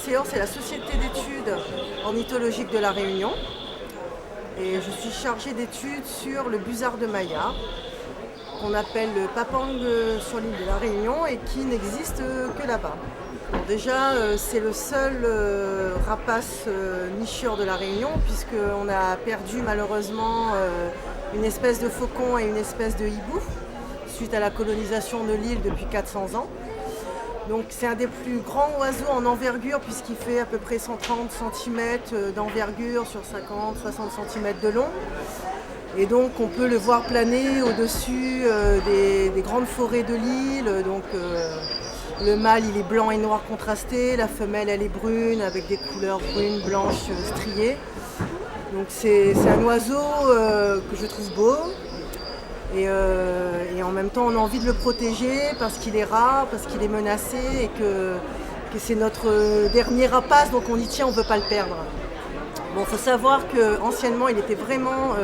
SEOR, c'est la Société d'études ornithologiques de La Réunion. Et je suis chargée d'études sur le busard de Maya, qu'on appelle le papang sur l'île de La Réunion et qui n'existe que là-bas. Bon, déjà, c'est le seul rapace nicheur de La Réunion, puisqu'on a perdu malheureusement une espèce de faucon et une espèce de hibou suite à la colonisation de l'île depuis 400 ans. Donc c'est un des plus grands oiseaux en envergure puisqu'il fait à peu près 130 cm d'envergure sur 50-60 cm de long. Et donc on peut le voir planer au-dessus des grandes forêts de l'île. Donc le mâle il est blanc et noir contrasté, la femelle elle est brune avec des couleurs brunes, blanches, striées. Donc c'est un oiseau que je trouve beau. Et en même temps, on a envie de le protéger parce qu'il est rare, parce qu'il est menacé et que c'est notre dernier rapace, donc on y tient, on ne veut pas le perdre. Bon, il faut savoir qu'anciennement, il était vraiment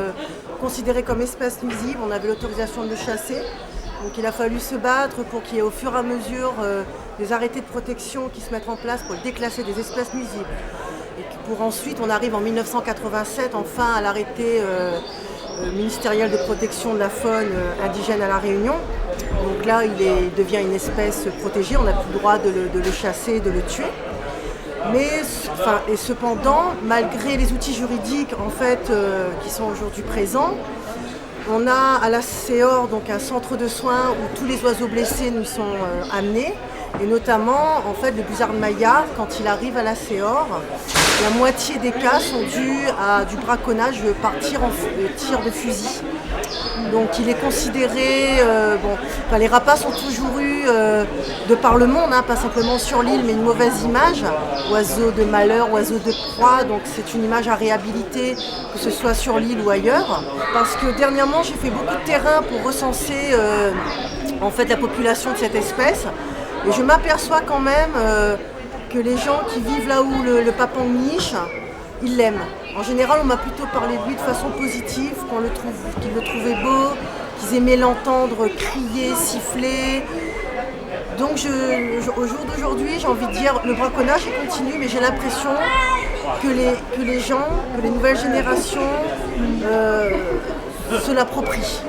considéré comme espèce nuisible. On avait l'autorisation de le chasser. Donc il a fallu se battre pour qu'il y ait au fur et à mesure des arrêtés de protection qui se mettent en place pour le déclasser des espèces nuisibles. Et pour ensuite, on arrive en 1987 enfin à l'arrêté ministériel de protection de la faune indigène à La Réunion. Donc là, il devient une espèce protégée, on n'a plus le droit de le chasser, de le tuer. Et cependant, malgré les outils juridiques en fait, qui sont aujourd'hui présents, on a à la SEOR donc un centre de soins où tous les oiseaux blessés nous sont amenés. Et notamment, en fait, le busard de Maya, quand il arrive à la SEOR, la moitié des cas sont dus à du braconnage par tir de fusil. Donc il est considéré, les rapaces ont toujours eu, de par le monde, pas simplement sur l'île, mais une mauvaise image. Oiseau de malheur, oiseau de proie, donc c'est une image à réhabiliter, que ce soit sur l'île ou ailleurs. Parce que dernièrement, j'ai fait beaucoup de terrain pour recenser en fait, la population de cette espèce. Et je m'aperçois quand même que les gens qui vivent là où le papang niche, ils l'aiment. En général, on m'a plutôt parlé de lui de façon positive, qu'ils le trouvaient beau, qu'ils aimaient l'entendre crier, siffler. Donc au jour d'aujourd'hui, j'ai envie de dire, le braconnage continue, mais j'ai l'impression que les gens, que les nouvelles générations se l'approprient.